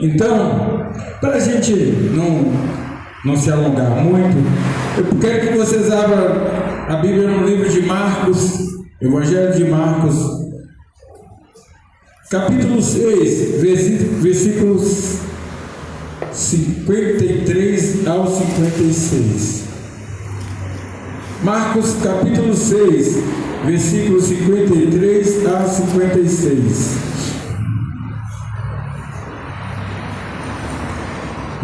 Então, para a gente não se alongar muito, eu quero que vocês abram a Bíblia no livro de Marcos, Evangelho de Marcos, capítulo 6, versículos 53 ao 56. Marcos capítulo 6, versículos 53 a 56.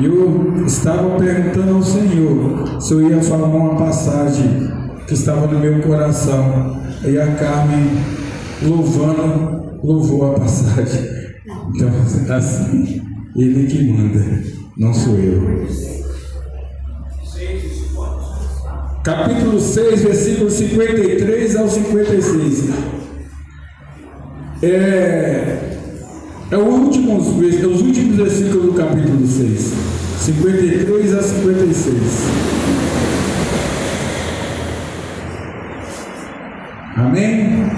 Eu estava perguntando ao Senhor se eu ia falar uma passagem que estava no meu coração, e a Carmen louvou a passagem. Então, assim, Ele que manda, não sou eu. Capítulo 6, versículos 53 ao 56. Os últimos versículos do capítulo 6, 53 a 56. Amém?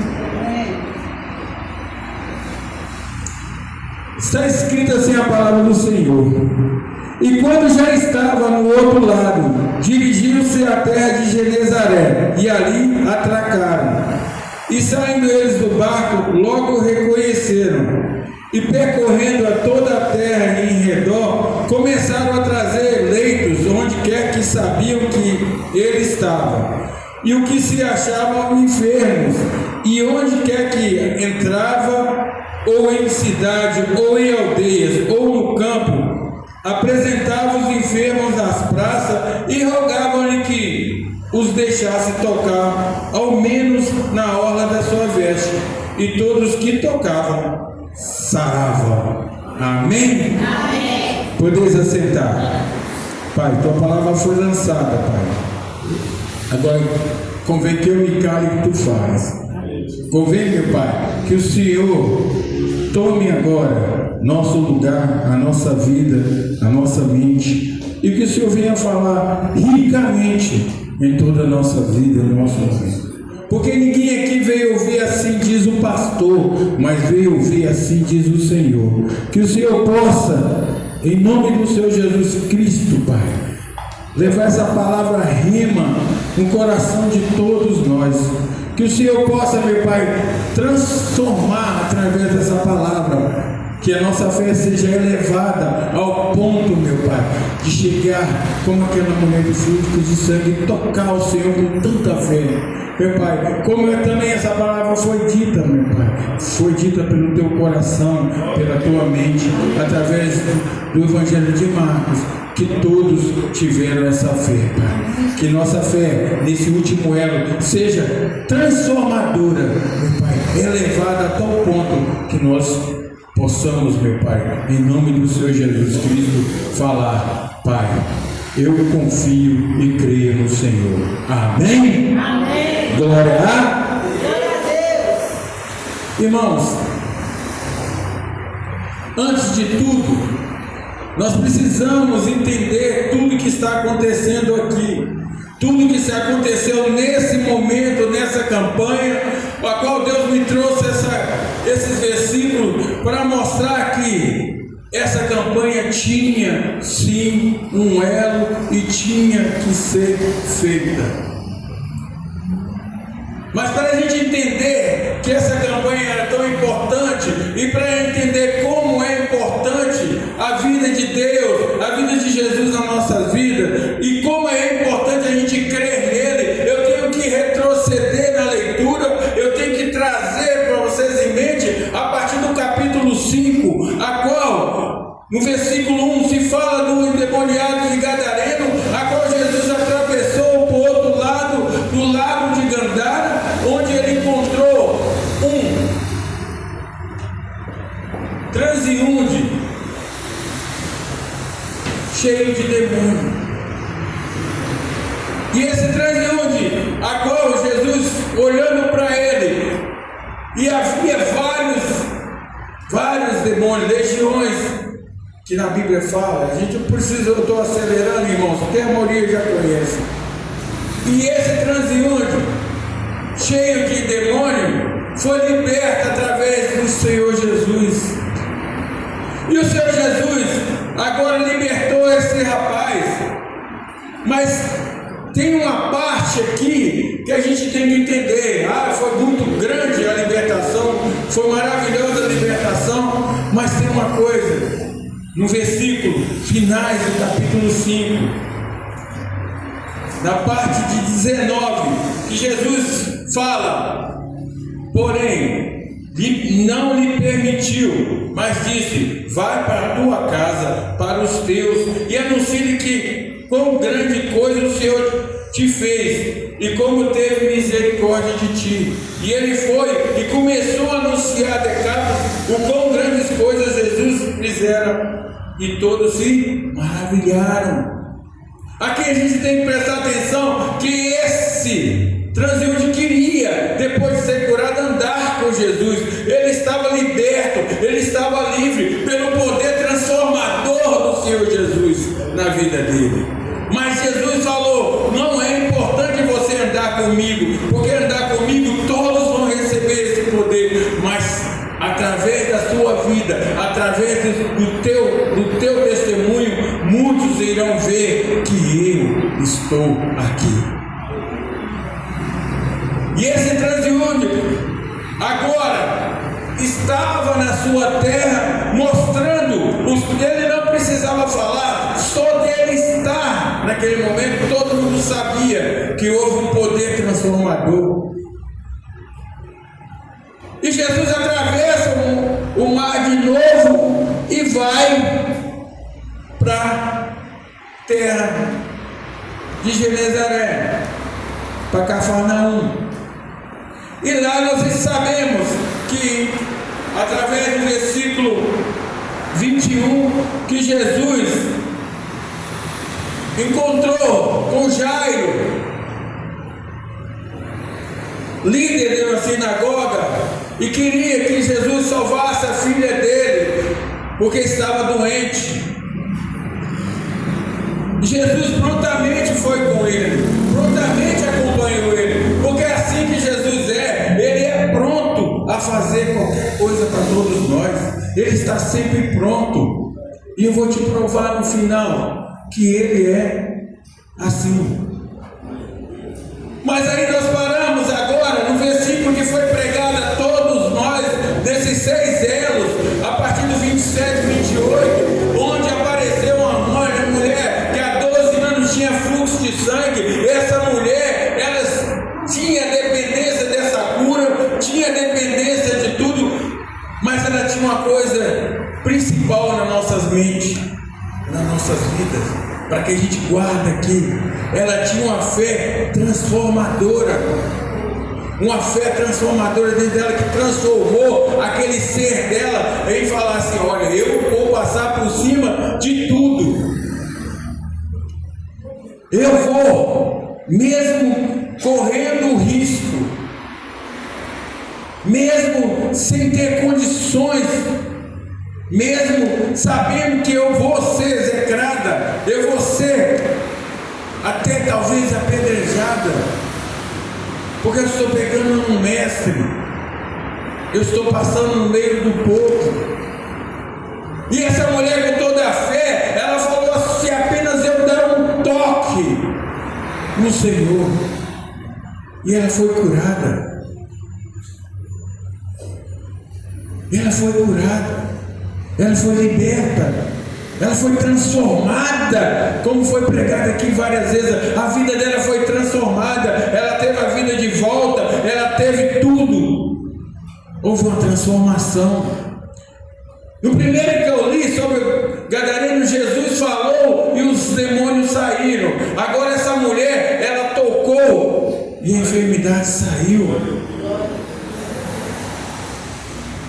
Está escrita assim a palavra do Senhor. E quando já estava no outro lado, dirigiram-se à terra de Genezaré, e ali atracaram. E saindo eles do barco, logo o reconheceram, e percorrendo a toda a terra em redor, começaram a trazer leitos onde quer que sabiam que ele estava, e o que se achavam enfermos, e onde quer que entrava, ou em cidade, ou em aldeias, ou no campo, apresentava os enfermos às praças e rogavam-lhe que os deixasse tocar, ao menos na orla da sua veste, e todos que tocavam saravam. Amém? Amém. Podeis assentar. Pai, tua palavra foi lançada, Pai. Agora convém que eu me cale que tu faz. Convém, meu Pai, que o Senhor tome agora nosso lugar, a nossa vida, a nossa mente, e que o Senhor venha falar ricamente em toda a nossa vida, no nosso momento. Porque ninguém aqui veio ouvir assim diz o pastor, mas veio ouvir assim diz o Senhor. Que o Senhor possa, em nome do Senhor Jesus Cristo, Pai, levar essa palavra rima no coração de todos nós. Que o Senhor possa, meu Pai, transformar através dessa palavra, que a nossa fé seja elevada ao ponto, meu Pai, de chegar como aquela mulher de fluxo de sangue, tocar o Senhor com tanta fé. Meu Pai, como também essa palavra foi dita, meu Pai, foi dita pelo teu coração, pela tua mente, através do Evangelho de Marcos, que todos tiveram essa fé, Pai. Que nossa fé, nesse último elo, seja transformadora, meu Pai, elevada a tal ponto que nós possamos, meu Pai, em nome do Senhor Jesus Cristo, falar: Pai, eu confio e creio no Senhor. Amém? Amém. Glória a Deus. Irmãos, antes de tudo, nós precisamos entender tudo que está acontecendo aqui, tudo que se aconteceu nesse momento, nessa campanha, a qual Deus me trouxe esses versículos para mostrar que essa campanha tinha sim um elo e tinha que ser feita. Mas para a gente entender que essa campanha era tão importante, e para entender como é importante a vida de Deus, a vida de Jesus na nossa vida, e como é importante a gente crer nele, eu tenho que retroceder na leitura, eu tenho que trazer para vocês em mente a partir do capítulo 5, a qual no versículo 1 se fala do endemoniado de Gadareno, a qual Jesus atravessou para o outro lado do lago de Gadara, onde ele encontrou um transeunte cheio de demônio. E esse transeunte, a qual Jesus, olhando para ele, e havia vários demônios, legiões, que na Bíblia fala. A gente precisa, eu estou acelerando, irmãos, porque a maioria já conhece. E esse transeunte, cheio de demônio, foi liberto através do Senhor Jesus. E o Senhor Jesus agora libertou esse rapaz. Mas tem uma parte aqui que a gente tem que entender. Foi muito grande a libertação, foi maravilhosa a libertação, mas tem uma coisa, no versículo finais do capítulo 5, na parte de 19, que Jesus fala, porém, não lhe permitiu, mas disse, vai para a tua casa, para os teus, e anuncie-lhe que quão grande coisa o Senhor te fez, e como teve misericórdia de ti. E ele foi e começou a anunciar a Decápolis o quão grandes coisas Jesus fizera, e todos se maravilharam. Aqui a gente tem que prestar atenção que esse transeunte queria, depois de ser curado, andar com Jesus. Ele estava liberto, ele estava livre pelo poder transformador do Senhor Jesus na vida dele. Mas Jesus falou, não é importante você andar comigo, porque andar comigo todos vão receber esse poder, mas através da sua vida, através do teu testemunho, muitos irão ver que eu estou aqui. E esse transeunte agora estava na sua terra, mostrando, ele não precisava falar, só dele estar naquele momento, todo mundo sabia que houve um poder transformador. E Jesus atravessa o mar de novo e vai para a terra de Genezaré, para Cafarnaum. E lá nós sabemos que, através do versículo 21, que Jesus encontrou com Jairo, líder de uma sinagoga, e queria que Jesus salvasse a filha dele, porque estava doente. Jesus prontamente foi com ele, prontamente acompanhou ele, porque é assim que Jesus ele é pronto a fazer qualquer coisa para todos nós, ele está sempre pronto, e eu vou te provar no final que ele é assim. Mas aí nós paramos agora no versículo que foi pregado a todos nós, desses 6 elos, a partir do 27, 28, onde apareceu uma mulher que há 12 anos tinha fluxo de sangue. Essa mulher, ela tinha dependência dessa cura, tinha dependência de tudo, mas ela tinha uma coisa principal nas nossas mentes, nas nossas vidas, para que a gente guarde aqui. Ela tinha uma fé transformadora, uma fé transformadora dentro dela, que transformou aquele ser dela em falar assim, olha, eu vou passar por cima de tudo, eu vou, mesmo correndo risco, mesmo sem ter condições, mesmo sabendo que eu vou ser execrada, eu vou ser até talvez apedrejada, porque eu estou pegando um mestre, eu estou passando no meio do povo. E essa mulher, com toda a fé, ela falou assim, apenas eu dar um toque no Senhor, e ela foi curada. Ela foi curada, ela foi liberta, ela foi transformada, como foi pregado aqui várias vezes. A vida dela foi transformada, ela teve a vida de volta, ela teve tudo. Houve uma transformação. No primeiro que eu li sobre o gadareno, Jesus falou e os demônios saíram. Agora essa mulher, ela tocou e a enfermidade saiu.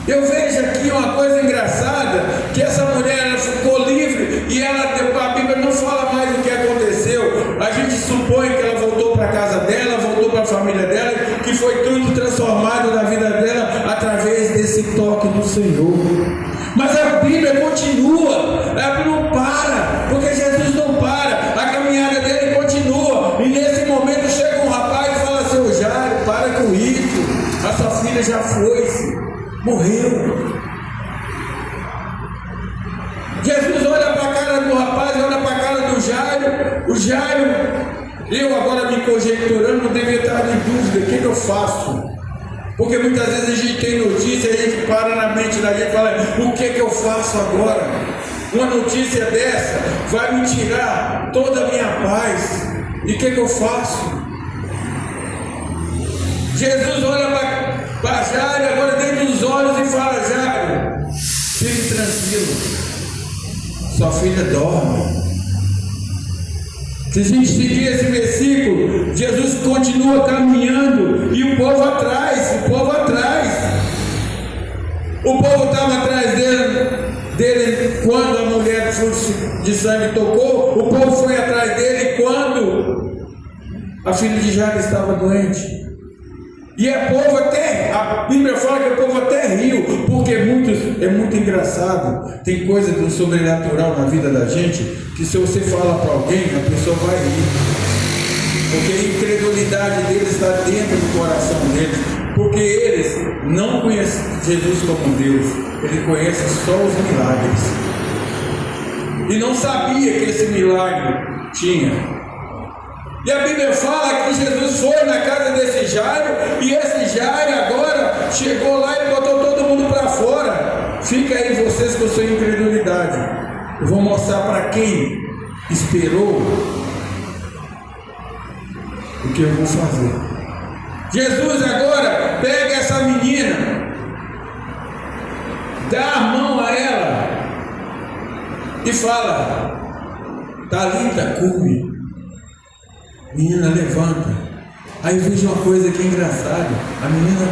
Eu vejo aqui uma coisa engraçada, que essa mulher, ela ficou livre, e a Bíblia não fala mais o que aconteceu. A gente supõe que ela voltou para a casa dela, voltou para a família dela, que foi tudo transformado na vida dela através desse toque do Senhor. Mas a Bíblia continua, ela não para, porque Jesus não para, a caminhada dele continua. E nesse momento chega um rapaz e fala assim, ô Jairo, para com isso, a sua filha já foi-se, morreu. Jairo, eu agora me conjecturando, não devia estar em dúvida, o que eu faço? Porque muitas vezes a gente tem notícia, a gente para na mente da gente e fala, o que eu faço agora? Uma notícia dessa vai me tirar toda a minha paz, e o que eu faço? Jesus olha para Jairo, agora dentro dos olhos e fala, Jairo, fique tranquilo, sua filha dorme. Se a gente seguir esse versículo, Jesus continua caminhando e o povo atrás. O povo estava atrás dele quando a mulher de sangue tocou, o povo foi atrás dele quando a filha de Jairo estava doente. E a Bíblia fala que o povo até riu, porque é muito engraçado. Tem coisa do sobrenatural na vida da gente, que se você fala para alguém, a pessoa vai rir, porque a incredulidade deles está dentro do coração deles, porque eles não conhecem Jesus como Deus, eles conhecem só os milagres, e não sabia que esse milagre tinha. E a Bíblia fala que Jesus foi na casa desse Jairo, e esse Jairo agora chegou lá e botou todo mundo para fora. Fica aí vocês com a sua incredulidade. Eu vou mostrar para quem esperou o que eu vou fazer. Jesus agora pega essa menina, dá a mão a ela e fala, Talita, cumi. Menina, levanta. Aí eu vejo uma coisa que é engraçada. A menina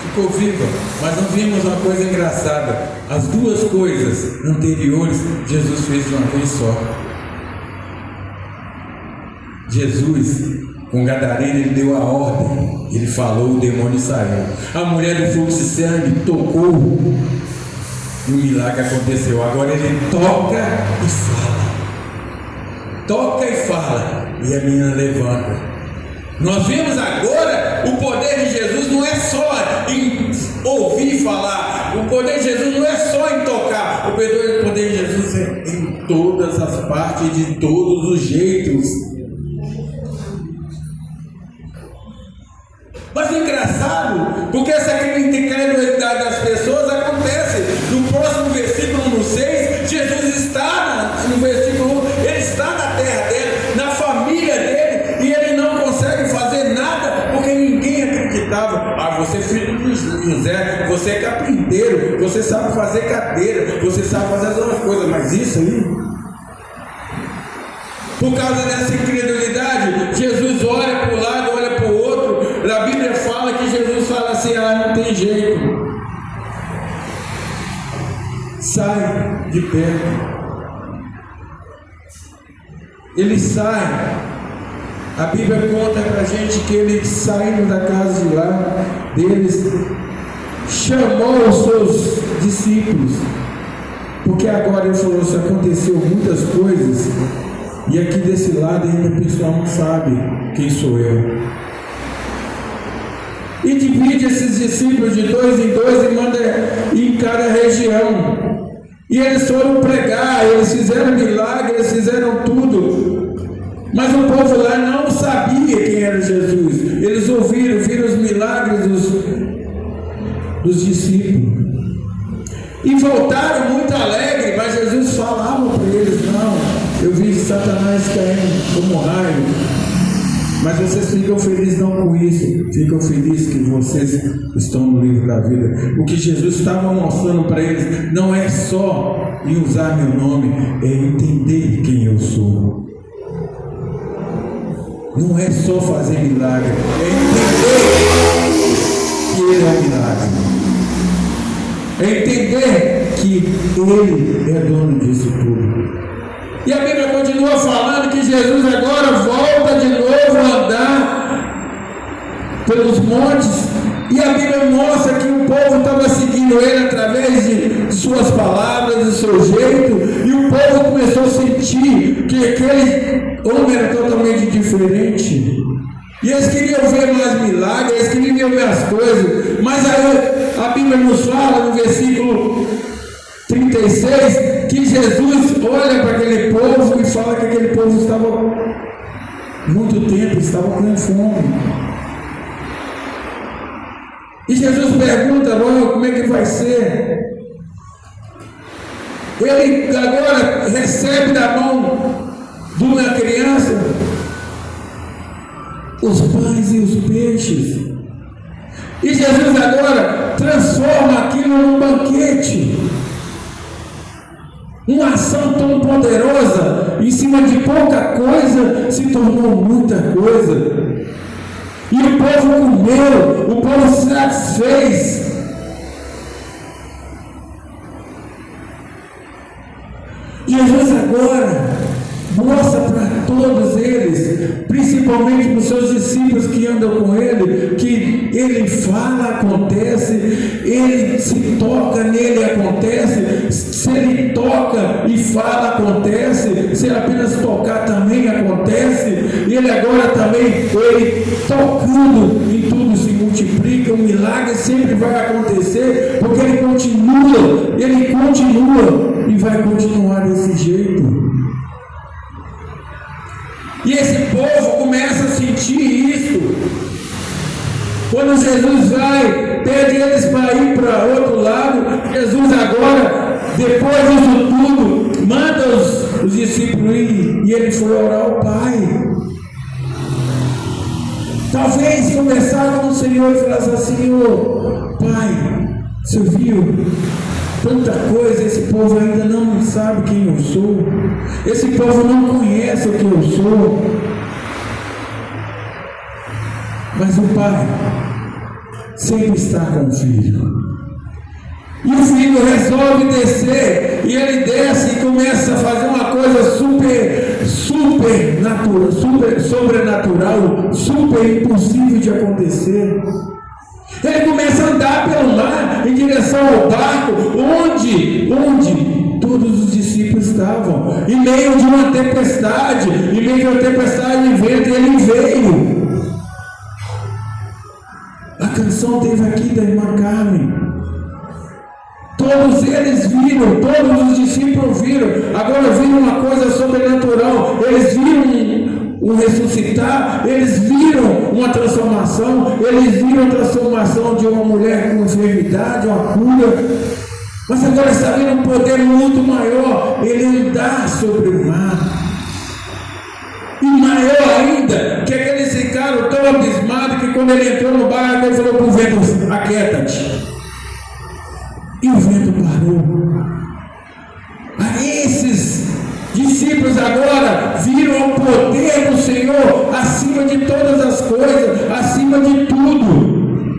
ficou viva, mas não vimos uma coisa engraçada. As duas coisas anteriores Jesus fez de uma vez só. Jesus, com Gadareno, ele deu a ordem, ele falou, o demônio saiu. A mulher do fluxo de sangue tocou e o milagre aconteceu. Agora ele toca e fala. Toca e fala, e a menina levanta. Nós vemos agora o poder de Jesus não é só em ouvir falar, o poder de Jesus não é só em tocar, o poder de Jesus é em todas as partes, de todos os jeitos. Mas é engraçado, porque essa incredulidade das pessoas acontece. No próximo versículo, no 6, Jesus está no versículo 1, ele está na terra dele, na família dele, e ele não consegue fazer nada, porque ninguém acreditava. Você é filho de José, você é carpinteiro, você sabe fazer cadeira, você sabe fazer as outras coisas, mas isso aí, por causa dessa incredulidade, Jesus olha para o lado, olha para o outro. A Bíblia fala que Jesus fala assim, não tem jeito, sai de perto. Ele sai. A Bíblia conta para a gente que ele, saindo da casa de lá deles, chamou os seus discípulos, porque agora ele falou, se aconteceu muitas coisas, e aqui desse lado ainda o pessoal não sabe quem sou eu. E divide esses discípulos de 2 em 2 e manda em cada região. E eles foram pregar, eles fizeram milagres, eles fizeram tudo. Mas o povo lá não sabia quem era Jesus. Eles viram os milagres dos discípulos. E voltaram muito alegres, mas Jesus falava para eles, não, eu vi Satanás caindo como raio. Mas vocês ficam felizes não com isso, ficam felizes que vocês estão no livro da vida. O que Jesus estava mostrando para eles não é só em usar meu nome, é entender quem eu sou. Não é só fazer milagre, é entender que Ele é um milagre. É entender que Ele é dono disso tudo. E a Bíblia continua falando que Jesus agora volta de novo a andar pelos montes, e a Bíblia mostra que o povo estava seguindo ele através de suas palavras, do seu jeito, e o povo começou a sentir que aquele homem era totalmente diferente, e eles queriam ver mais milagres, eles queriam ver as coisas, mas aí a Bíblia nos fala no versículo 36, que Jesus olha para aquele povo e fala que aquele povo estava muito tempo, estava com fome. E Jesus pergunta agora como é que vai ser. Ele agora recebe da mão de uma criança os pães e os peixes. E Jesus agora transforma aquilo num banquete. Uma ação tão poderosa, em cima de pouca coisa, se tornou muita coisa. E o povo comeu, o povo se satisfez. Jesus agora mostra para todos eles, principalmente para os seus discípulos que andam com ele, que ele fala, acontece, ele se toca nele, acontece, se ele toca e fala, acontece, se ele apenas tocar também acontece, e ele agora também, ele tocando em tudo se multiplica, o milagre sempre vai acontecer, porque ele continua e vai continuar desse jeito. E esse povo começa a sentir isso. Quando Jesus vai, pede eles para ir para outro lado, Jesus agora, depois disso tudo, manda os discípulos ir, e ele foi orar ao Pai. Talvez conversar com o Senhor e falar assim: Senhor, Pai, você viu? Tanta coisa, esse povo ainda não sabe quem eu sou, esse povo não conhece o que eu sou, mas o Pai sempre está com o Filho, e o Filho resolve descer, e ele desce e começa a fazer uma coisa sobrenatural, super impossível de acontecer. Ele começa a andar pelo mar em direção ao barco, onde todos os discípulos estavam, em meio de uma tempestade, de vento, e ele veio. A canção teve aqui da irmã Carmen. Todos eles viram, todos os discípulos viram, agora viram uma coisa sobrenatural, eles viram um ressuscitar, eles viram uma transformação, eles viram a transformação de uma mulher com enfermidade, uma cura, mas agora está vendo um poder muito maior, ele andar sobre o mar, e maior ainda, que aqueles ficaram tão abismados, que quando ele entrou no barco, ele falou para o vento: aquieta-te, e o vento parou. A esses discípulos agora viram o poder do Senhor acima de todas as coisas, acima de tudo,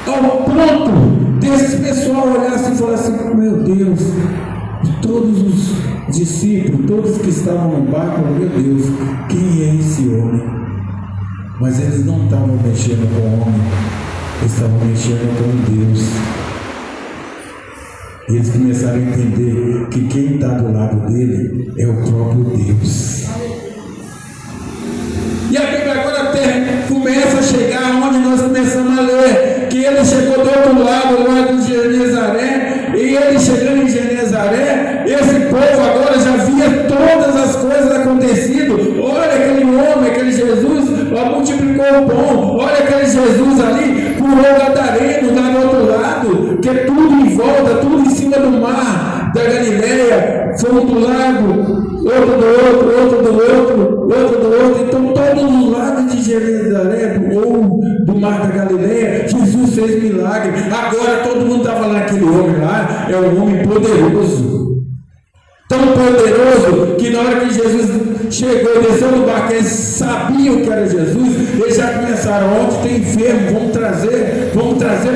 ao ponto desse pessoal olhar assim e falar assim: meu Deus, todos os discípulos, todos que estavam no barco, meu Deus, quem é esse homem? Mas eles não estavam mexendo com o homem, eles estavam mexendo com Deus. Eles começaram a entender que quem está do lado dele é o próprio Deus. E a Bíblia agora começa a chegar onde nós começamos a ler, que ele chegou do outro lado de Genezaré, e ele chegando em Genezaré, esse povo agora já via todas as coisas acontecendo. Olha aquele homem, aquele Jesus, multiplicou o pão, olha aquele Jesus ali, curou o gadareno lá do outro lado, que é tudo em volta, tudo em cima do mar da Galileia, foi um do lado, outro do outro, então todos os lados de Genezaré, ou do mar da Galileia, Jesus fez milagre. Agora todo mundo está falando: aquele homem lá é um homem poderoso, tão poderoso que na hora que Jesus chegou e desceu do barco, eles sabiam que era Jesus, eles já começaram: onde tem enfermo, vamos trazer,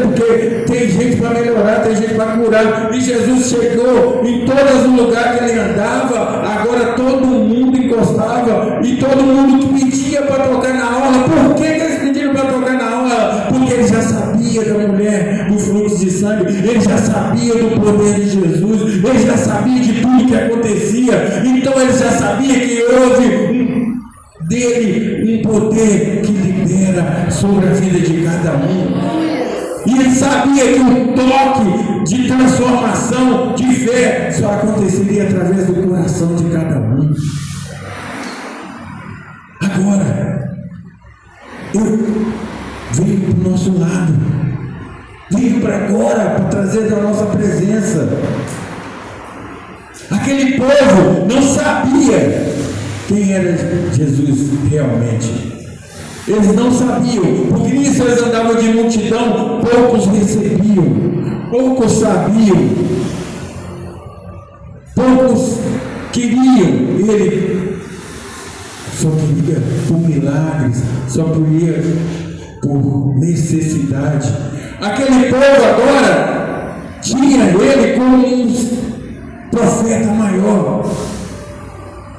porque tem gente para melhorar, tem gente para curar. E Jesus chegou em todos os lugares que ele andava, agora todo mundo encostava, e todo mundo pedia para tocar na orla. Por que eles pediram para tocar na orla? Porque ele já sabia da mulher do fluxo de sangue, ele já sabia do poder de Jesus, ele já sabia de tudo que acontecia, então ele já sabia que houve dele um poder que libera sobre a vida de cada um. E ele sabia que o toque de transformação, de fé, só aconteceria através do coração de cada um. Agora, eu venho para o nosso lado, venho para agora, para trazer da nossa presença. Aquele povo não sabia quem era Jesus realmente. Eles não sabiam, porque nisso eles andavam de multidão, poucos recebiam, poucos sabiam, poucos queriam. Ele só queria por milagres, só queria por necessidade. Aquele povo agora tinha ele como um profeta maior,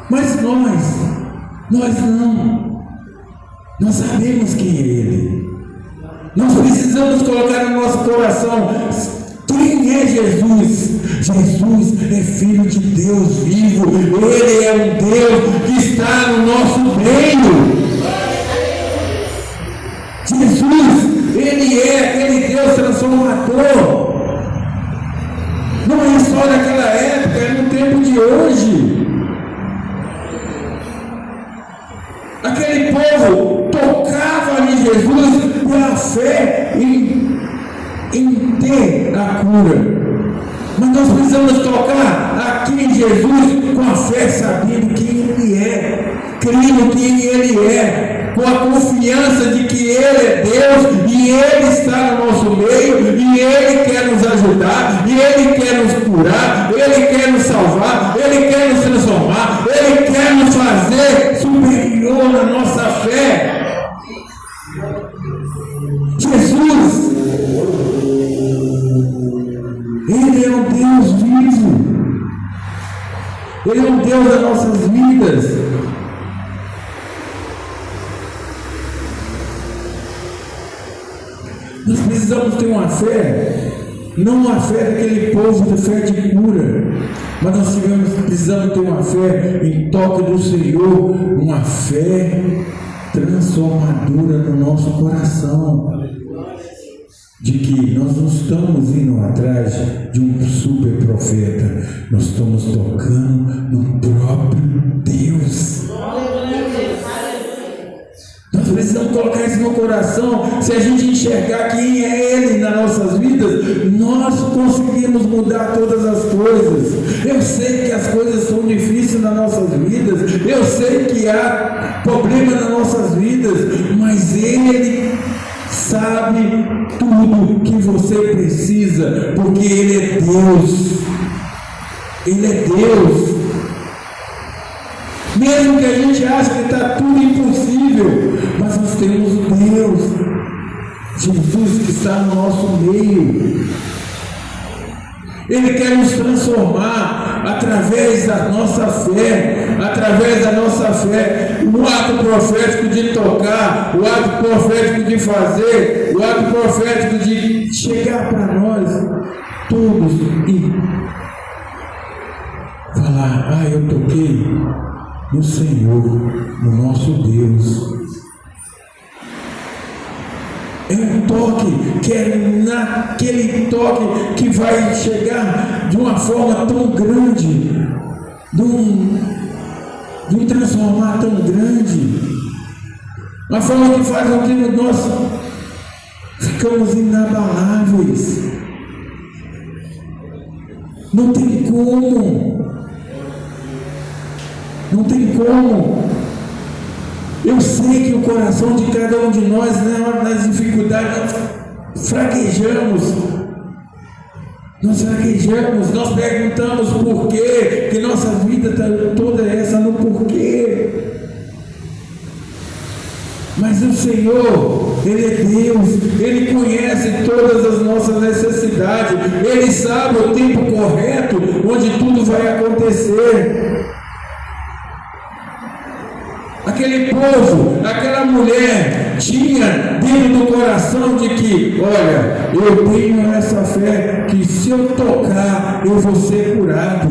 mas nós não. Nós sabemos quem é Ele. Nós precisamos colocar no nosso coração quem é Jesus. Jesus é Filho de Deus vivo. Ele é um Deus que está no nosso meio. Jesus, Ele é aquele Deus transformador. Não é só naquela época, é no tempo de hoje. Aquele povo tocava em Jesus pela fé em ter a cura. Mas nós precisamos tocar aqui em Jesus com a fé, sabendo quem Ele é, crendo quem Ele é, com a confiança de que Ele é Deus e Ele está no nosso meio e Ele quer nos ajudar, e Ele quer nos curar, Ele quer nos salvar, Ele quer nos transformar, Ele quer nos fazer superior na nossa fé. Jesus, Ele é um Deus vivo, Ele é um Deus das nossas vidas. Nós precisamos ter uma fé, não uma fé daquele povo de fé de cura, mas nós precisamos ter uma fé em toque do Senhor, uma fé transformadora no nosso coração, de que nós não estamos indo atrás de um super profeta, nós estamos tocando no próprio Deus. Nós precisamos colocar isso no coração. Se a gente enxergar quem é Ele nas nossas vidas, nós conseguimos mudar todas as coisas. Eu sei que as coisas são difíceis nas nossas vidas, eu sei que há problemas nas nossas vidas, mas Ele sabe tudo que você precisa, porque Ele é Deus. Ele é Deus. Mesmo que a gente ache que está tudo impossível, mas nós temos Deus, Jesus, que está no nosso meio. Ele quer nos transformar através da nossa fé, o ato profético de tocar, o ato profético de fazer, o ato profético de chegar para nós todos e falar: eu toquei no Senhor, no nosso Deus. É um toque que é naquele toque que vai chegar de uma forma tão grande, de um transformar tão grande, uma forma que faz com que nós ficamos inabaláveis. Não tem como. Não tem como. Eu sei que o coração de cada um de nós, nas dificuldades, nós fraquejamos. Nós perguntamos por quê, que nossa vida está toda essa no porquê. Mas o Senhor, Ele é Deus, Ele conhece todas as nossas necessidades, Ele sabe o tempo correto, onde tudo vai acontecer. Aquele povo, aquela mulher tinha dentro do coração de que, olha, eu tenho essa fé que se eu tocar, eu vou ser curado.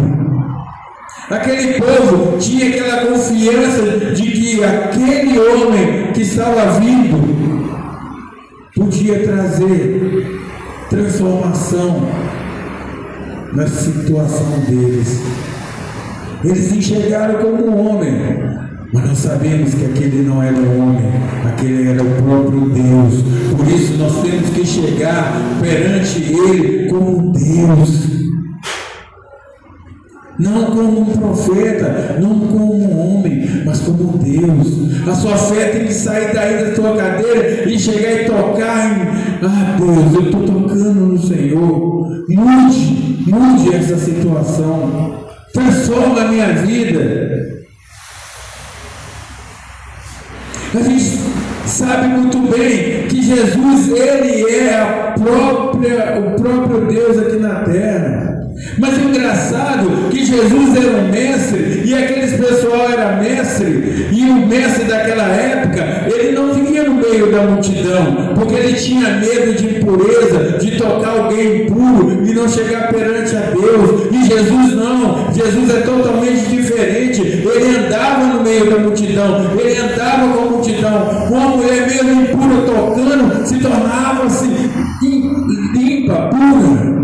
Aquele povo tinha aquela confiança de que aquele homem que estava vindo podia trazer transformação na situação deles. Eles enxergaram como um homem, mas nós sabemos que aquele não era um homem, aquele era o próprio Deus. Por isso nós temos que chegar perante Ele como Deus, não como um profeta, não como um homem, mas como Deus. A sua fé tem que sair daí da tua cadeira e chegar e tocar em, Deus, eu estou tocando no Senhor. Mude essa situação, transforma a minha vida. A gente sabe muito bem que Jesus, Ele é o próprio Deus aqui na terra. Mas o engraçado é que Jesus era um mestre, e aqueles pessoal era mestre, e o mestre daquela época, ele não vinha no meio da multidão, porque ele tinha medo de impureza, de tocar alguém impuro e não chegar perante a Deus. E Jesus não, Jesus é totalmente diferente. Ele andava no meio da multidão, ele andava com a multidão, uma mulher mesmo impura tocando, se tornava-se limpa, pura.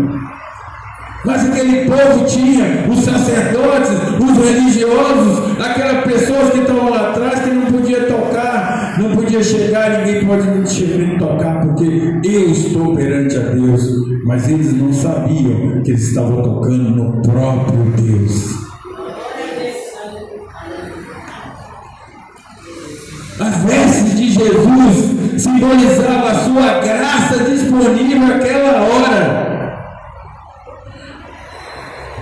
Mas aquele povo tinha os sacerdotes, os religiosos, aquelas pessoas que estavam lá atrás que não podia tocar, não podia chegar, ninguém pode me chegar e tocar, porque eu estou perante a Deus. Mas eles não sabiam que eles estavam tocando no próprio Deus. As vestes de Jesus simbolizavam a sua graça disponível naquela hora.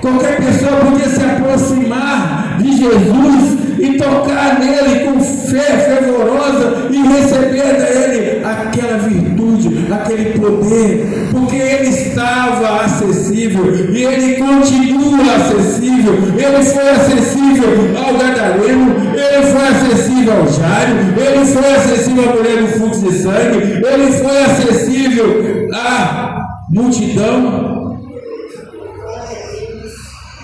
Qualquer pessoa podia se aproximar de Jesus e tocar nele com fé fervorosa e receber dele aquela virtude, aquele poder, porque ele estava acessível e ele continua acessível. Ele foi acessível ao gadareno, ele foi acessível ao Jairo, ele foi acessível à mulher do fluxo de sangue, ele foi acessível à multidão.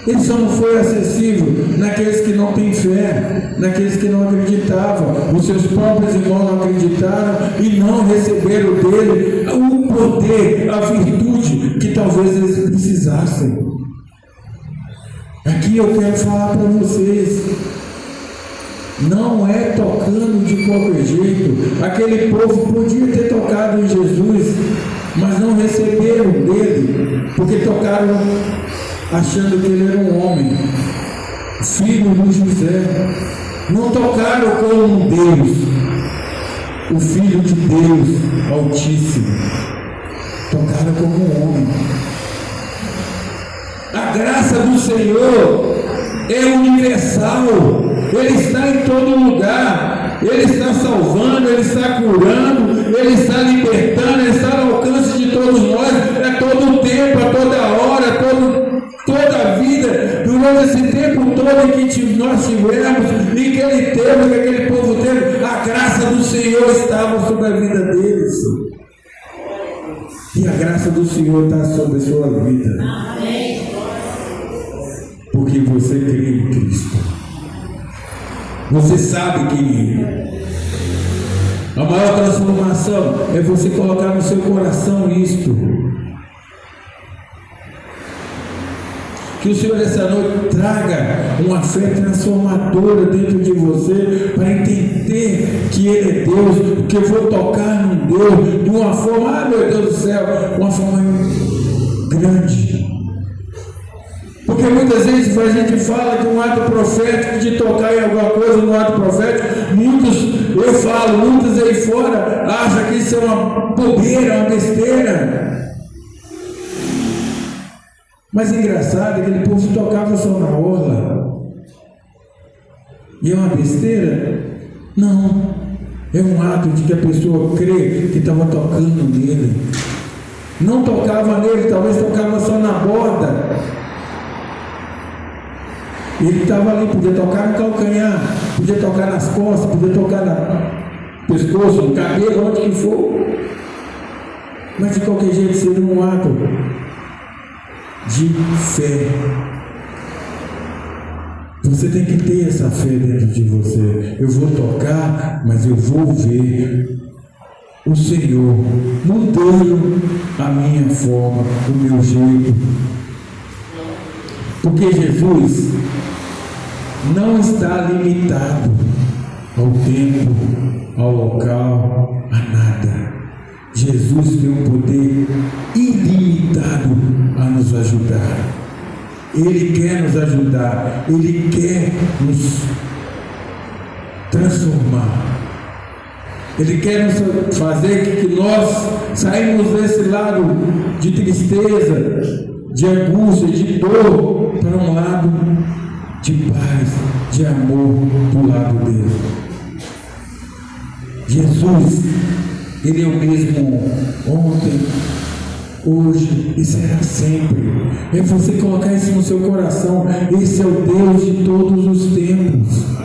Ele só não foi acessível naqueles que não têm fé, naqueles que não acreditavam. Os seus próprios irmãos não acreditaram e não receberam dele o poder, a virtude que talvez eles precisassem. Aqui eu quero falar para vocês, não é tocando de qualquer jeito. Aquele povo podia ter tocado em Jesus, mas não receberam dele, porque tocaram achando que ele era um homem, filho de José. Não tocaram como Deus, o Filho de Deus Altíssimo. Tocaram como um homem. A graça do Senhor é universal. Ele está em todo lugar. Ele está salvando, Ele está curando, Ele está libertando, Ele está ao alcance de todos nós. É todo o tempo, a toda hora, toda a vida, durante esse tempo todo que nós tivemos e que ele teve, que aquele povo teve, a graça do Senhor estava sobre a vida deles. E a graça do Senhor está sobre a sua vida. Porque você crê em Cristo. Você sabe quem é. A maior transformação é você colocar no seu coração isto. Que o Senhor essa noite traga uma fé transformadora dentro de você, para entender que Ele é Deus, que eu vou tocar num Deus de uma forma, meu Deus do céu, uma forma grande. Porque muitas vezes a gente fala que um ato profético, de tocar em alguma coisa no ato profético, muitos aí fora acham que isso é uma bobeira, uma besteira. Mas engraçado é que aquele povo tocava só na orla. E é uma besteira? Não. É um ato de que a pessoa crê que estava tocando nele. Não tocava nele, talvez tocava só na borda. Ele estava ali, podia tocar no calcanhar, podia tocar nas costas, podia tocar no pescoço, no cabelo, onde que for. Mas de qualquer jeito seria um ato de fé. Você tem que ter essa fé dentro de você. Eu vou tocar, mas eu vou ver o Senhor, mudando a minha forma, o meu jeito. Porque Jesus não está limitado ao tempo, ao local, a nada. Jesus tem um poder ilimitado a nos ajudar. Ele quer nos ajudar, Ele quer nos transformar. Ele quer nos fazer que nós saímos desse lado de tristeza, de angústia, de dor, para um lado de paz, de amor do lado dele. Jesus, Ele é o mesmo ontem, hoje e será sempre. É você colocar isso no seu coração. Esse é o Deus de todos os tempos.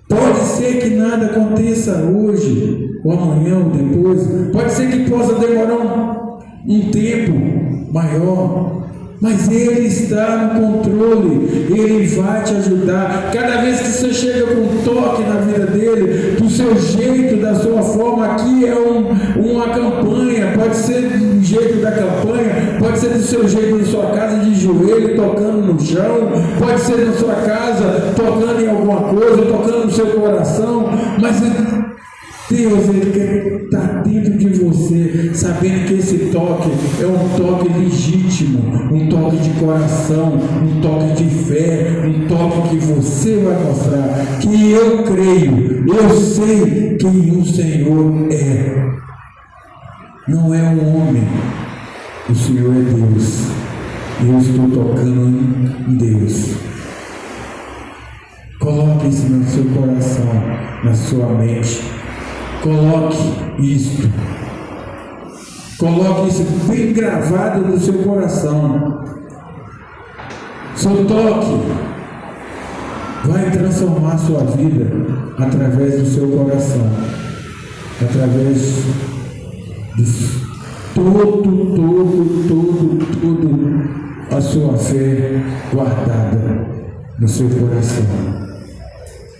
Pode ser que nada aconteça hoje, ou amanhã, ou depois. Pode ser que possa demorar um tempo maior, mas Ele está no controle. Ele vai te ajudar. Cada vez que você chega com um toque na vida dele, do seu jeito, da sua forma, aqui é uma campanha. Pode ser do jeito da campanha, pode ser do seu jeito na sua casa, de joelho, tocando no chão, pode ser na sua casa, tocando em alguma coisa, tocando no seu coração, mas Deus, Ele quer estar dentro de você, sabendo que esse toque é um toque legítimo, um toque de coração, um toque de fé, um toque que você vai mostrar que eu creio, eu sei quem o Senhor é. Não é um homem, o Senhor é Deus. Eu estou tocando em Deus. Coloque isso no seu coração, na sua mente. Coloque isto. Coloque isso bem gravado no seu coração. Seu toque vai transformar a sua vida através do seu coração. Através de todo a sua fé guardada no seu coração.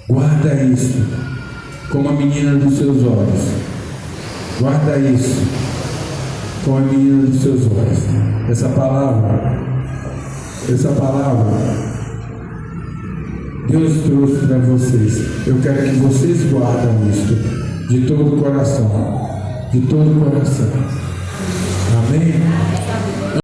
Guarda isso como a menina dos seus olhos. Guarda isso como a menina dos seus olhos. Essa palavra Deus trouxe para vocês. Eu quero que vocês guardem isso de todo o coração. De todo o coração. Amém?